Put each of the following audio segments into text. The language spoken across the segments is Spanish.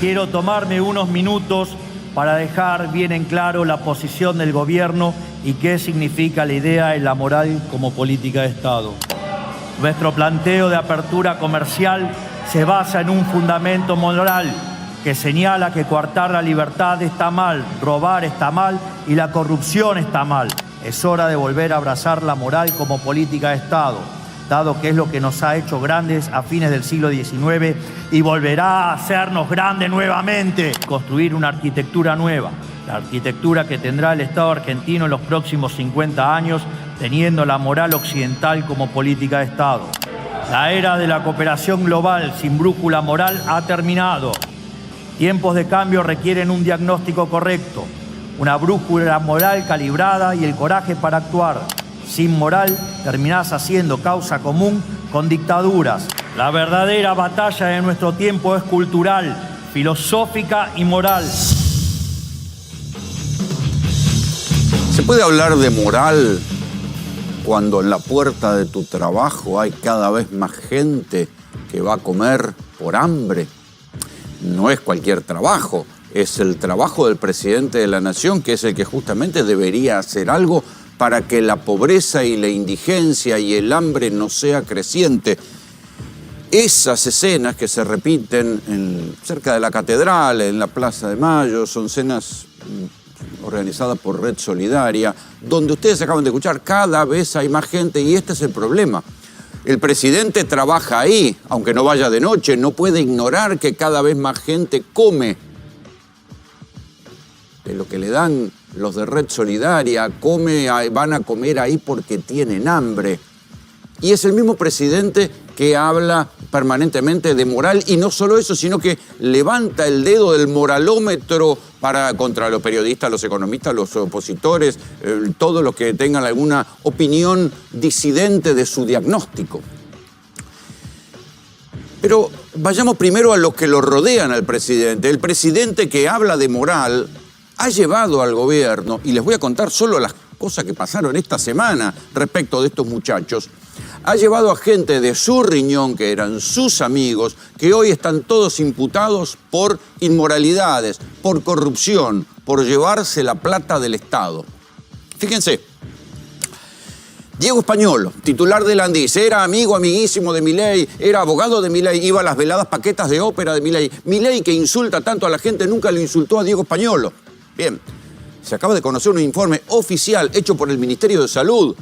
quiero tomarme unos minutos para dejar bien en claro la posición del gobierno y qué significa la idea de la moral como política de Estado. Nuestro planteo de apertura comercial se basa en un fundamento moral que señala que coartar la libertad está mal, robar está mal y la corrupción está mal. Es hora de volver a abrazar la moral como política de Estado, dado que es lo que nos ha hecho grandes a fines del siglo XIX y volverá a hacernos grandes nuevamente. Construir una arquitectura nueva, la arquitectura que tendrá el Estado argentino en los próximos 50 años, teniendo la moral occidental como política de Estado. La era de la cooperación global sin brújula moral ha terminado. Tiempos de cambio requieren un diagnóstico correcto, una brújula moral calibrada y el coraje para actuar. Sin moral, terminás haciendo causa común con dictaduras. La verdadera batalla de nuestro tiempo es cultural, filosófica y moral. ¿Se puede hablar de moral cuando en la puerta de tu trabajo hay cada vez más gente que va a comer por hambre? No es cualquier trabajo, es el trabajo del presidente de la nación, que es el que justamente debería hacer algo para que la pobreza y la indigencia y el hambre no sea creciente. Esas escenas que se repiten cerca de la catedral, en la Plaza de Mayo, son escenas organizadas por Red Solidaria, donde ustedes acaban de escuchar, cada vez hay más gente y este es el problema. El presidente trabaja ahí, aunque no vaya de noche, no puede ignorar que cada vez más gente come de lo que le dan los de Red Solidaria, van a comer ahí porque tienen hambre. Y es el mismo presidente que habla permanentemente de moral, y no solo eso, sino que levanta el dedo del moralómetro contra los periodistas, los economistas, los opositores, todos los que tengan alguna opinión disidente de su diagnóstico. Pero vayamos primero a los que lo rodean al presidente. El presidente que habla de moral ha llevado al gobierno, y les voy a contar solo las cosas que pasaron esta semana respecto de estos muchachos, ha llevado a gente de su riñón, que eran sus amigos, que hoy están todos imputados por inmoralidades, por corrupción, por llevarse la plata del Estado. Fíjense, Diego Españolo, titular del Andis, era amiguísimo de Milei, era abogado de Milei, iba a las veladas paquetas de ópera de Milei. Milei, que insulta tanto a la gente, nunca lo insultó a Diego Españolo. Bien, se acaba de conocer un informe oficial hecho por el Ministerio de Salud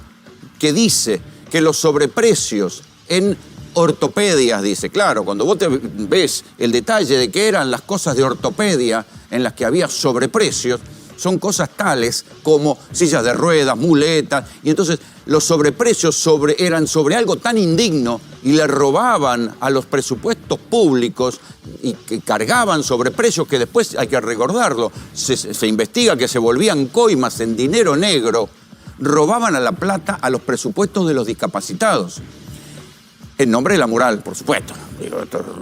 que dice que los sobreprecios en ortopedias, dice, claro, cuando vos te ves el detalle de que eran las cosas de ortopedia en las que había sobreprecios, son cosas tales como sillas de ruedas, muletas, y entonces los sobreprecios eran sobre algo tan indigno y le robaban a los presupuestos públicos y que cargaban sobreprecios que después, hay que recordarlo, se investiga que se volvían coimas en dinero negro, robaban a la plata a los presupuestos de los discapacitados. En nombre de la moral, por supuesto.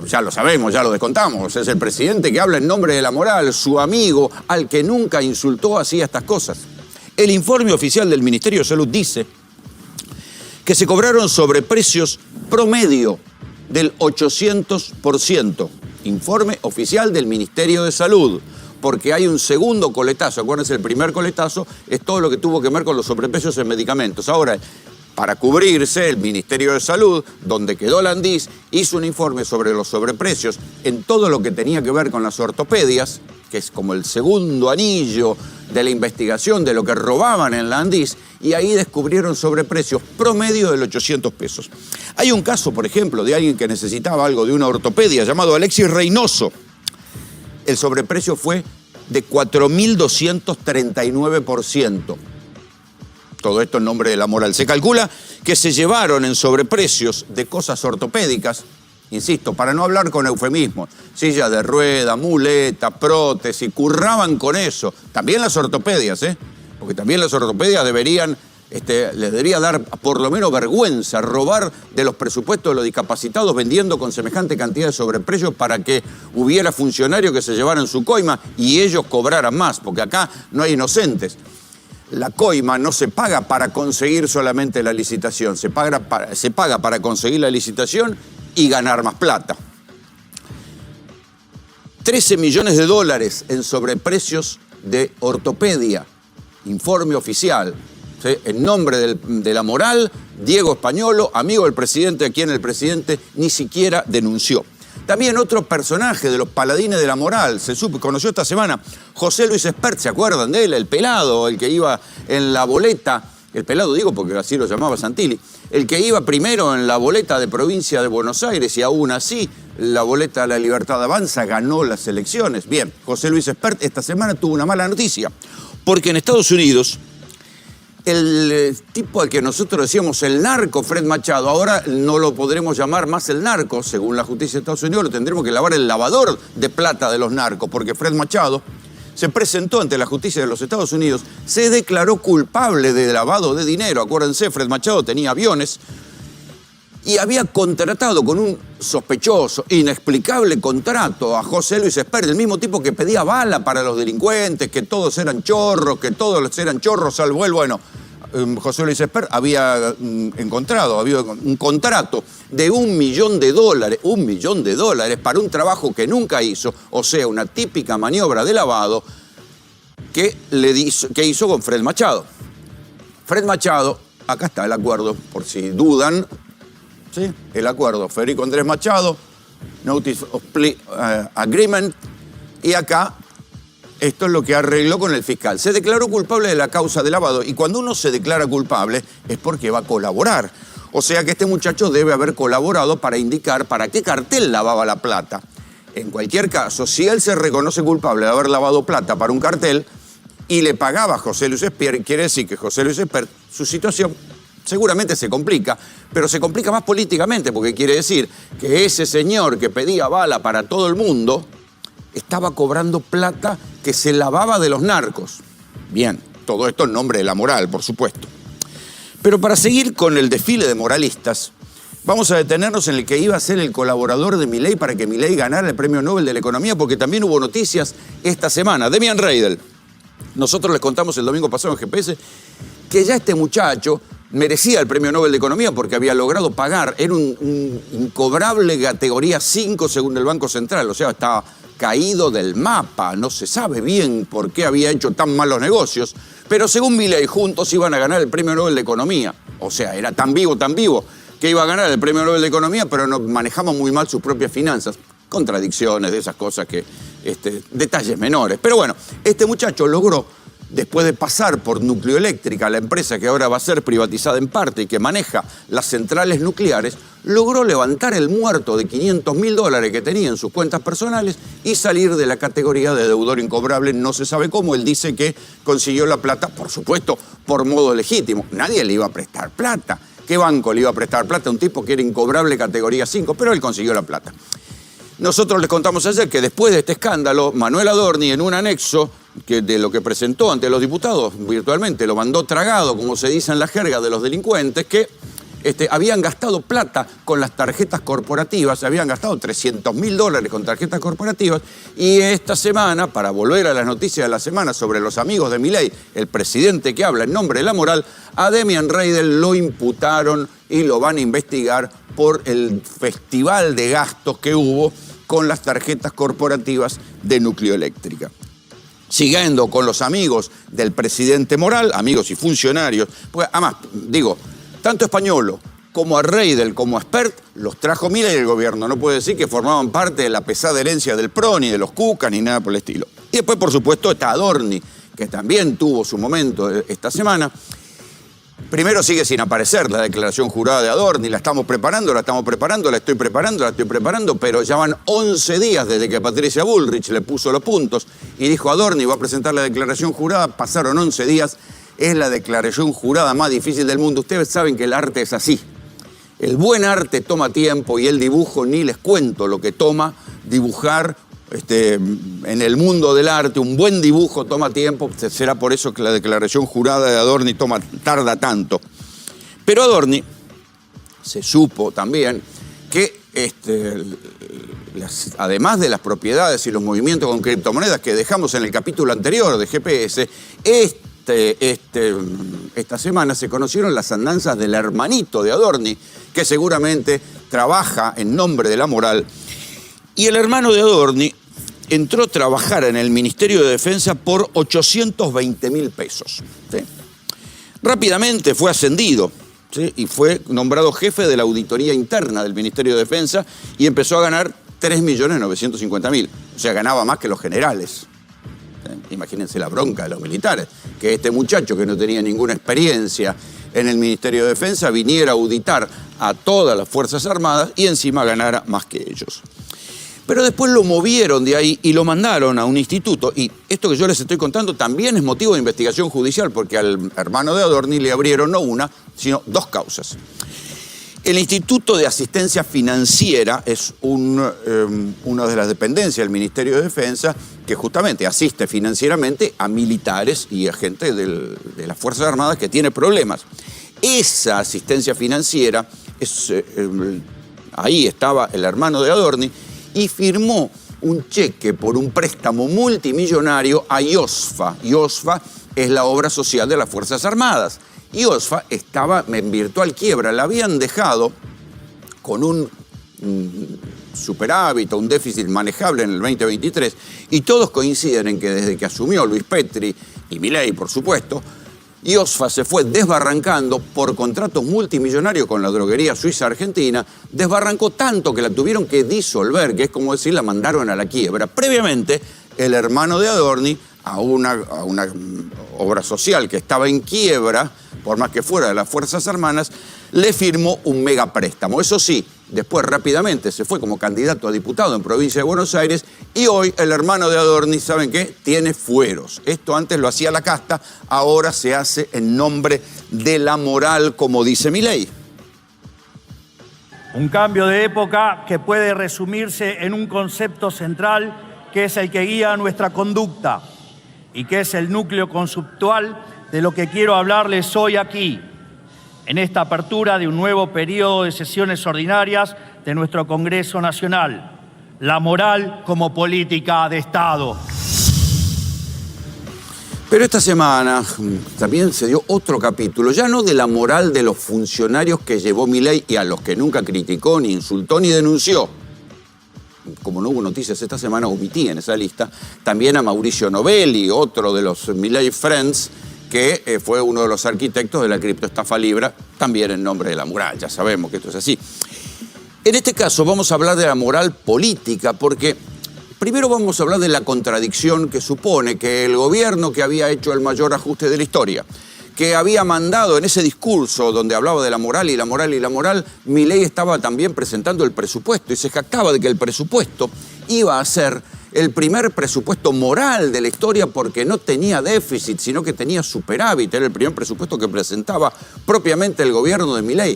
Ya lo sabemos, ya lo descontamos. Es el presidente que habla en nombre de la moral, su amigo, al que nunca insultó, hacía estas cosas. El informe oficial del Ministerio de Salud dice que se cobraron sobreprecios promedio del 800%. Informe oficial del Ministerio de Salud. Porque hay un segundo coletazo. Acuérdense, el primer coletazo es todo lo que tuvo que ver con los sobreprecios en medicamentos. Ahora, para cubrirse, el Ministerio de Salud, donde quedó la Andis, hizo un informe sobre los sobreprecios en todo lo que tenía que ver con las ortopedias, que es como el segundo anillo de la investigación de lo que robaban en la Andis, y ahí descubrieron sobreprecios promedio del 800 pesos. Hay un caso, por ejemplo, de alguien que necesitaba algo de una ortopedia, llamado Alexis Reynoso. El sobreprecio fue de 4.239%. Todo esto en nombre de la moral. Se calcula que se llevaron en sobreprecios de cosas ortopédicas, insisto, para no hablar con eufemismos, sillas de rueda, muleta, prótesis, curraban con eso. También las ortopedias, porque también las ortopedias les debería dar por lo menos vergüenza robar de los presupuestos de los discapacitados vendiendo con semejante cantidad de sobreprecios para que hubiera funcionarios que se llevaran su coima y ellos cobraran más, porque acá no hay inocentes. La coima no se paga para conseguir solamente la licitación, se paga para conseguir la licitación y ganar más plata. 13 millones de dólares en sobreprecios de ortopedia. Informe oficial. ¿Sí? En nombre de la moral, Diego Españolo, amigo del presidente, a quien el presidente ni siquiera denunció. También otro personaje de los paladines de la moral, conoció esta semana, José Luis Espert, ¿se acuerdan de él? El pelado, el que iba en la boleta, el pelado digo porque así lo llamaba Santilli, el que iba primero en la boleta de provincia de Buenos Aires y aún así la boleta de la Libertad Avanza ganó las elecciones. Bien, José Luis Espert esta semana tuvo una mala noticia, porque en Estados Unidos el tipo al que nosotros decíamos el narco, Fred Machado, ahora no lo podremos llamar más el narco, según la justicia de Estados Unidos, lo tendremos que lavar el lavador de plata de los narcos, porque Fred Machado se presentó ante la justicia de los Estados Unidos, se declaró culpable de lavado de dinero. Acuérdense, Fred Machado tenía aviones y había contratado con un sospechoso, inexplicable contrato a José Luis Espert, el mismo tipo que pedía bala para los delincuentes, que todos eran chorros, salvo él. Bueno, José Luis Espert había había un contrato de $1 millón, $1 millón para un trabajo que nunca hizo, o sea, una típica maniobra de lavado que hizo con Fred Machado. Fred Machado, acá está el acuerdo, por si dudan, ¿sí? El acuerdo, Federico Andrés Machado, Notice of Plea Agreement, y acá esto es lo que arregló con el fiscal. Se declaró culpable de la causa de lavado, y cuando uno se declara culpable es porque va a colaborar. O sea que este muchacho debe haber colaborado para indicar para qué cartel lavaba la plata. En cualquier caso, si él se reconoce culpable de haber lavado plata para un cartel y le pagaba a José Luis Espert, quiere decir que José Luis Espert, su situación seguramente se complica, pero se complica más políticamente, porque quiere decir que ese señor que pedía bala para todo el mundo estaba cobrando plata que se lavaba de los narcos. Bien, todo esto en nombre de la moral, por supuesto. Pero para seguir con el desfile de moralistas, vamos a detenernos en el que iba a ser el colaborador de Milei para que Milei ganara el Premio Nobel de la Economía, porque también hubo noticias esta semana. Demian Reidel. Nosotros les contamos el domingo pasado en GPS que ya este muchacho merecía el Premio Nobel de Economía porque había logrado pagar, era un incobrable categoría 5 según el Banco Central, o sea, estaba caído del mapa, no se sabe bien por qué había hecho tan malos negocios, pero según Milei juntos iban a ganar el Premio Nobel de Economía, o sea, era tan vivo, que iba a ganar el Premio Nobel de Economía, pero no manejaba muy mal sus propias finanzas. Contradicciones, de esas cosas que, detalles menores. Pero bueno, este muchacho logró, después de pasar por Nucleoeléctrica, la empresa que ahora va a ser privatizada en parte y que maneja las centrales nucleares, logró levantar el muerto de $500.000 que tenía en sus cuentas personales y salir de la categoría de deudor incobrable. No se sabe cómo. Él dice que consiguió la plata, por supuesto, por modo legítimo. Nadie le iba a prestar plata. ¿Qué banco le iba a prestar plata a un tipo que era incobrable categoría 5? Pero él consiguió la plata. Nosotros les contamos ayer que después de este escándalo, Manuel Adorni, en un anexo de lo que presentó ante los diputados virtualmente, lo mandó tragado, como se dice en la jerga de los delincuentes, que habían gastado plata con las tarjetas corporativas, habían gastado $300.000 con tarjetas corporativas, y esta semana, para volver a las noticias de la semana sobre los amigos de Milei, el presidente que habla en nombre de la moral, a Demian Reidel lo imputaron y lo van a investigar por el festival de gastos que hubo con las tarjetas corporativas de Nucleoeléctrica. Siguiendo con los amigos del presidente Moral, amigos y funcionarios, pues además, digo, tanto Españolo como a Reidel como a Espert los trajo Milei del gobierno. No puede decir que formaban parte de la pesada herencia del PRO, ni de los Cucas, ni nada por el estilo. Y después, por supuesto, está Adorni, que también tuvo su momento esta semana. Primero sigue sin aparecer la declaración jurada de Adorni, la estoy preparando, pero ya van 11 días desde que Patricia Bullrich le puso los puntos y dijo Adorni va a presentar la declaración jurada, pasaron 11 días, es la declaración jurada más difícil del mundo. Ustedes saben que el arte es así. El buen arte toma tiempo y el dibujo, ni les cuento lo que toma dibujar en el mundo del arte. Un buen dibujo toma tiempo, será por eso que la declaración jurada de Adorni tarda tanto. Pero Adorni se supo también que además de las propiedades y los movimientos con criptomonedas que dejamos en el capítulo anterior de GPS, esta semana se conocieron las andanzas del hermanito de Adorni, que seguramente trabaja en nombre de la moral. Y el hermano de Adorni entró a trabajar en el Ministerio de Defensa por 820.000 pesos. ¿Sí? Rápidamente fue ascendido, ¿sí? Y fue nombrado jefe de la auditoría interna del Ministerio de Defensa y empezó a ganar 3.950.000. O sea, ganaba más que los generales. Imagínense la bronca de los militares, que este muchacho que no tenía ninguna experiencia en el Ministerio de Defensa viniera a auditar a todas las Fuerzas Armadas y encima ganara más que ellos. Pero después lo movieron de ahí y lo mandaron a un instituto. Y esto que yo les estoy contando también es motivo de investigación judicial, porque al hermano de Adorni le abrieron no una, sino dos causas. El Instituto de Asistencia Financiera es una de las dependencias del Ministerio de Defensa que justamente asiste financieramente a militares y a gente de las Fuerzas Armadas que tiene problemas. Esa asistencia financiera, ahí estaba el hermano de Adorni y firmó un cheque por un préstamo multimillonario a IOSFA. IOSFA es la obra social de las Fuerzas Armadas. IOSFA estaba en virtual quiebra, la habían dejado con un superávit o un déficit manejable en el 2023 y todos coinciden en que desde que asumió Luis Petri y Milei, por supuesto, IOSFA se fue desbarrancando por contratos multimillonarios con la droguería suiza argentina, desbarrancó tanto que la tuvieron que disolver, que es como decir, la mandaron a la quiebra. Previamente, el hermano de Adorni, a una obra social que estaba en quiebra, por más que fuera de las Fuerzas Armadas, le firmó un megapréstamo. Eso sí, después rápidamente se fue como candidato a diputado en provincia de Buenos Aires y hoy el hermano de Adorni, ¿saben qué? Tiene fueros. Esto antes lo hacía la casta, ahora se hace en nombre de la moral, como dice Milei. Un cambio de época que puede resumirse en un concepto central que es el que guía nuestra conducta y que es el núcleo conceptual de lo que quiero hablarles hoy aquí, en esta apertura de un nuevo periodo de sesiones ordinarias de nuestro Congreso Nacional. La moral como política de Estado. Pero esta semana también se dio otro capítulo, ya no de la moral de los funcionarios que llevó Milei y a los que nunca criticó, ni insultó, ni denunció. Como no hubo noticias esta semana, omití en esa lista también a Mauricio Novelli, otro de los Milei Friends, que fue uno de los arquitectos de la criptoestafa Libra, también en nombre de la moral. Ya sabemos que esto es así. En este caso vamos a hablar de la moral política, porque primero vamos a hablar de la contradicción que supone que el gobierno que había hecho el mayor ajuste de la historia, que había mandado en ese discurso donde hablaba de la moral y la moral y la moral, Milei estaba también presentando el presupuesto y se jactaba de que el presupuesto iba a ser el primer presupuesto moral de la historia porque no tenía déficit, sino que tenía superávit. Era el primer presupuesto que presentaba propiamente el gobierno de Milei.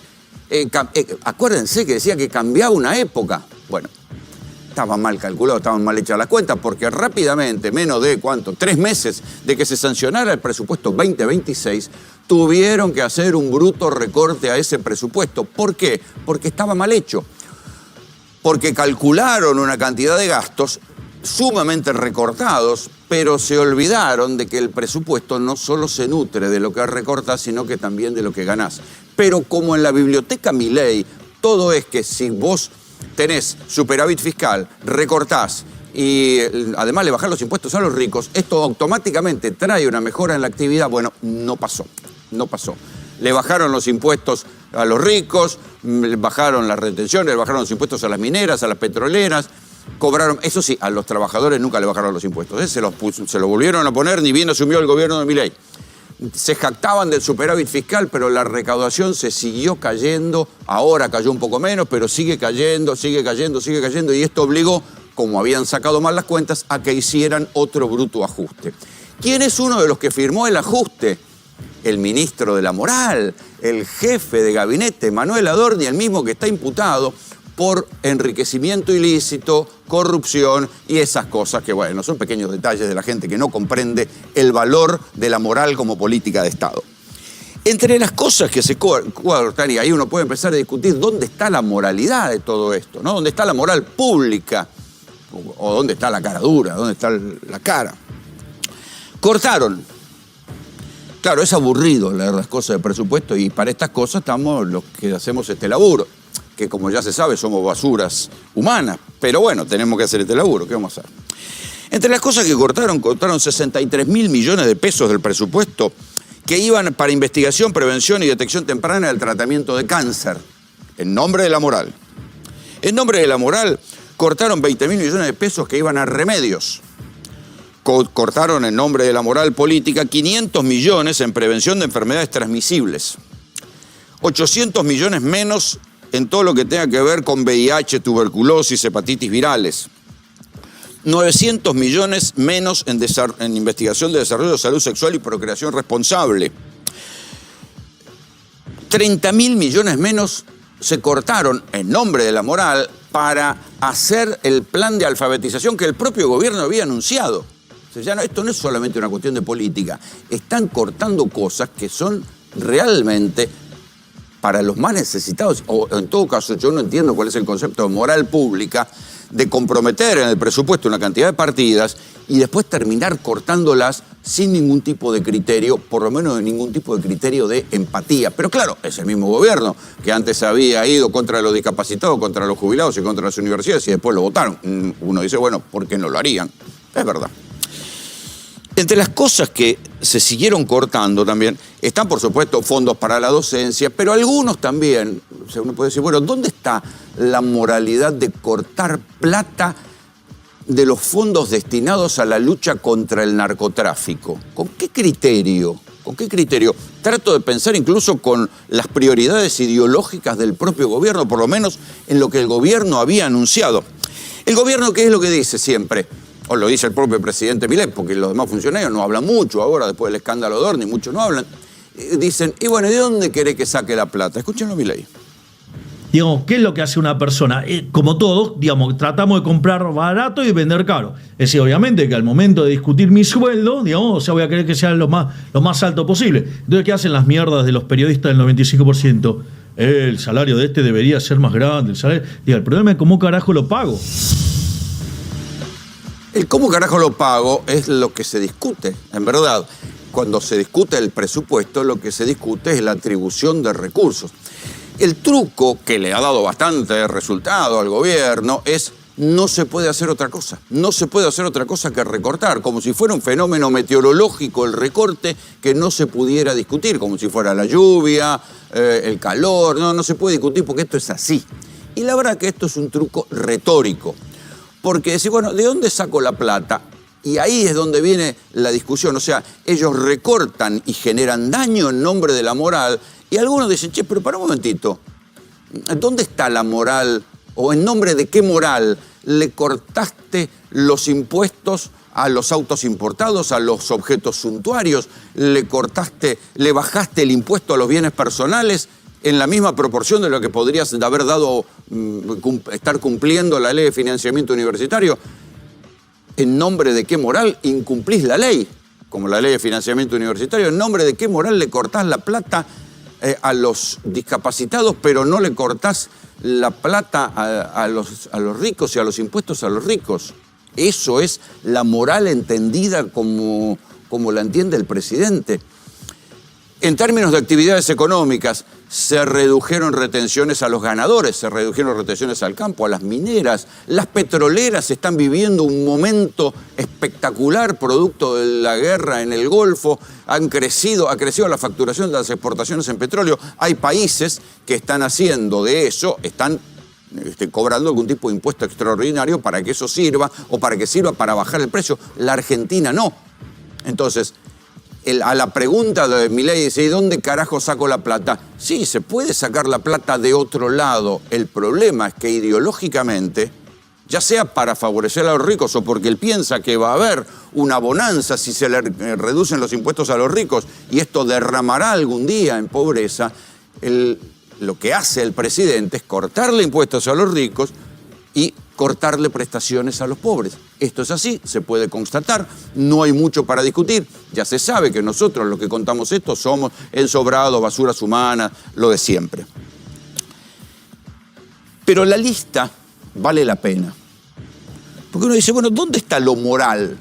Acuérdense que decía que cambiaba una época. Bueno, estaba mal calculado, estaban mal hechas las cuentas, porque rápidamente, menos de, ¿cuánto? 3 meses de que se sancionara el presupuesto 2026, tuvieron que hacer un bruto recorte a ese presupuesto. ¿Por qué? Porque estaba mal hecho. Porque calcularon una cantidad de gastos sumamente recortados, pero se olvidaron de que el presupuesto no solo se nutre de lo que recortas, sino que también de lo que ganás. Pero como en la biblioteca Milei, todo es que si vos tenés superávit fiscal, recortás y además le bajás los impuestos a los ricos, esto automáticamente trae una mejora en la actividad. Bueno, no pasó. Le bajaron los impuestos a los ricos, le bajaron las retenciones, le bajaron los impuestos a las mineras, a las petroleras, cobraron, eso sí, a los trabajadores nunca le bajaron los impuestos, se lo volvieron a poner, ni bien asumió el gobierno de Milei. Se jactaban del superávit fiscal, pero la recaudación se siguió cayendo, ahora cayó un poco menos, pero sigue cayendo, y esto obligó, como habían sacado mal las cuentas, a que hicieran otro bruto ajuste. ¿Quién es uno de los que firmó el ajuste? El ministro de la Moral, el jefe de gabinete, Manuel Adorni, el mismo que está imputado por enriquecimiento ilícito, corrupción y esas cosas que, bueno, son pequeños detalles de la gente que no comprende el valor de la moral como política de Estado. Entre las cosas que se cortan, y ahí uno puede empezar a discutir dónde está la moralidad de todo esto, ¿no? ¿Dónde está la moral pública? ¿O dónde está la cara dura? ¿Dónde está la cara? Cortaron. Claro, es aburrido leer las cosas de presupuesto y para estas cosas estamos los que hacemos este laburo, que como ya se sabe somos basuras humanas, pero bueno, tenemos que hacer este laburo, ¿qué vamos a hacer? Entre las cosas que cortaron 63.000 millones de pesos del presupuesto que iban para investigación, prevención y detección temprana del tratamiento de cáncer, en nombre de la moral. En nombre de la moral, cortaron 20.000 millones de pesos que iban a remedios. Cortaron en nombre de la moral política 500 millones en prevención de enfermedades transmisibles. 800 millones menos en todo lo que tenga que ver con VIH, tuberculosis, hepatitis virales. 900 millones menos en investigación de desarrollo de salud sexual y procreación responsable. 30.000 millones menos se cortaron en nombre de la moral para hacer el plan de alfabetización que el propio gobierno había anunciado. O sea, esto no es solamente una cuestión de política. Están cortando cosas que son realmente para los más necesitados, o en todo caso yo no entiendo cuál es el concepto de moral pública, de comprometer en el presupuesto una cantidad de partidas y después terminar cortándolas sin ningún tipo de criterio, por lo menos ningún tipo de criterio de empatía. Pero claro, es el mismo gobierno que antes había ido contra los discapacitados, contra los jubilados y contra las universidades y después lo votaron. Uno dice, bueno, ¿por qué no lo harían? Es verdad. Entre las cosas que se siguieron cortando también están, por supuesto, fondos para la docencia, pero algunos también, o sea, uno puede decir, bueno, ¿dónde está la moralidad de cortar plata de los fondos destinados a la lucha contra el narcotráfico? ¿Con qué criterio? ¿Con qué criterio? Trato de pensar incluso con las prioridades ideológicas del propio gobierno, por lo menos en lo que el gobierno había anunciado. El gobierno, ¿qué es lo que dice siempre? O lo dice el propio presidente Milei, porque los demás funcionarios no hablan mucho ahora, después del escándalo de Orni, muchos no hablan. Dicen, y bueno, ¿de dónde querés que saque la plata? Escúchenlo, Milei. Digamos, ¿qué es lo que hace una persona? Como todos, digamos, tratamos de comprar barato y vender caro. Es decir, obviamente que al momento de discutir mi sueldo, digamos, o sea, voy a querer que sea lo más alto posible. Entonces, ¿qué hacen las mierdas de los periodistas del 95%? El salario de este debería ser más grande. El problema es cómo carajo lo pago. El cómo carajo lo pago es lo que se discute, en verdad. Cuando se discute el presupuesto, lo que se discute es la atribución de recursos. El truco que le ha dado bastante resultado al gobierno es no se puede hacer otra cosa. No se puede hacer otra cosa que recortar, como si fuera un fenómeno meteorológico el recorte que no se pudiera discutir, como si fuera la lluvia, el calor. No se puede discutir porque esto es así. Y la verdad que esto es un truco retórico. Porque decir, bueno, ¿de dónde saco la plata? Y ahí es donde viene la discusión. O sea, ellos recortan y generan daño en nombre de la moral. Y algunos dicen, che, pero para un momentito, ¿dónde está la moral? ¿O en nombre de qué moral le cortaste los impuestos a los autos importados, a los objetos suntuarios? ¿Le bajaste el impuesto a los bienes personales en la misma proporción de lo que podrías haber dado, estar cumpliendo la ley de financiamiento universitario? ¿En nombre de qué moral incumplís la ley? Como la ley de financiamiento universitario, ¿en nombre de qué moral le cortás la plata a los discapacitados, pero no le cortás la plata a los ricos y a los impuestos a los ricos? Eso es la moral entendida como la entiende el presidente. En términos de actividades económicas, se redujeron retenciones a los ganadores, se redujeron retenciones al campo, a las mineras. Las petroleras están viviendo un momento espectacular producto de la guerra en el Golfo. Ha crecido la facturación de las exportaciones en petróleo. Hay países que están haciendo de eso, están cobrando algún tipo de impuesto extraordinario para que eso sirva o para que sirva para bajar el precio. La Argentina no. Entonces, a la pregunta de Milei, dice, ¿y dónde carajo saco la plata? Sí, se puede sacar la plata de otro lado. El problema es que ideológicamente, ya sea para favorecer a los ricos o porque él piensa que va a haber una bonanza si se le reducen los impuestos a los ricos y esto derramará algún día en pobreza, lo que hace el presidente es cortarle impuestos a los ricos y cortarle prestaciones a los pobres. Esto es así, se puede constatar, no hay mucho para discutir. Ya se sabe que nosotros los que contamos esto somos ensobrados, basuras humanas, lo de siempre. Pero la lista vale la pena. Porque uno dice, bueno, ¿dónde está lo moral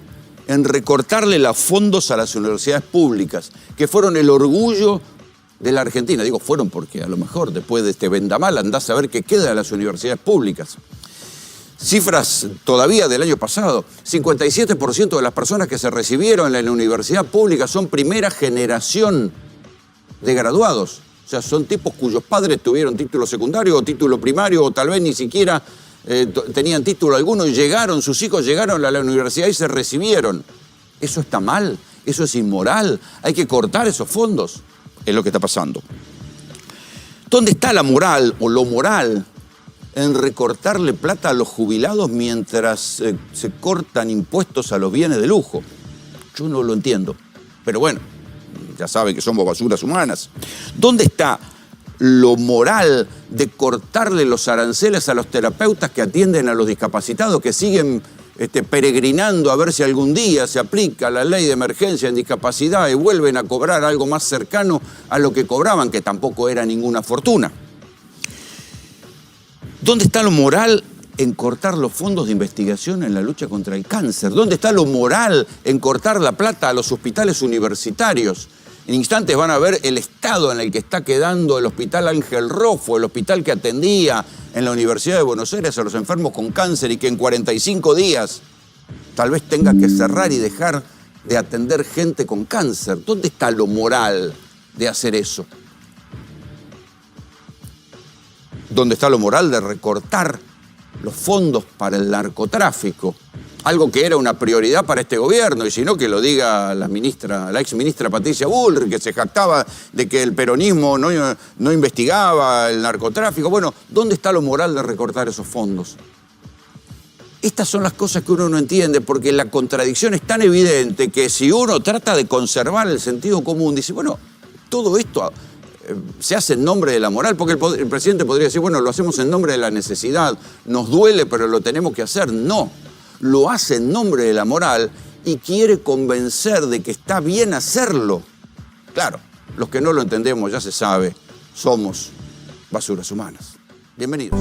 en recortarle los fondos a las universidades públicas, que fueron el orgullo de la Argentina? Digo, fueron porque a lo mejor después de este vendaval andás a ver qué queda de las universidades públicas. Cifras todavía del año pasado. 57% de las personas que se recibieron en la universidad pública son primera generación de graduados. O sea, son tipos cuyos padres tuvieron título secundario o título primario o tal vez ni siquiera tenían título alguno y sus hijos llegaron a la universidad y se recibieron. Eso está mal, eso es inmoral, hay que cortar esos fondos. Es lo que está pasando. ¿Dónde está la moral o lo moral en recortarle plata a los jubilados mientras se cortan impuestos a los bienes de lujo? Yo no lo entiendo. Pero bueno, ya saben que somos basuras humanas. ¿Dónde está lo moral de cortarle los aranceles a los terapeutas que atienden a los discapacitados, que siguen peregrinando a ver si algún día se aplica la ley de emergencia en discapacidad y vuelven a cobrar algo más cercano a lo que cobraban, que tampoco era ninguna fortuna? ¿Dónde está lo moral en cortar los fondos de investigación en la lucha contra el cáncer? ¿Dónde está lo moral en cortar la plata a los hospitales universitarios? En instantes van a ver el estado en el que está quedando el Hospital Ángel Rofo, el hospital que atendía en la Universidad de Buenos Aires a los enfermos con cáncer y que en 45 días tal vez tenga que cerrar y dejar de atender gente con cáncer. ¿Dónde está lo moral de hacer eso? ¿Dónde está lo moral de recortar los fondos para el narcotráfico? Algo que era una prioridad para este gobierno, y si no, que lo diga la exministra Patricia Bullrich, que se jactaba de que el peronismo no investigaba el narcotráfico. Bueno, ¿dónde está lo moral de recortar esos fondos? Estas son las cosas que uno no entiende, porque la contradicción es tan evidente que si uno trata de conservar el sentido común, dice, bueno, todo esto se hace en nombre de la moral, porque el presidente podría decir, bueno, lo hacemos en nombre de la necesidad, nos duele, pero lo tenemos que hacer. No, lo hace en nombre de la moral y quiere convencer de que está bien hacerlo. Claro, los que no lo entendemos, ya se sabe, somos basuras humanas. Bienvenidos.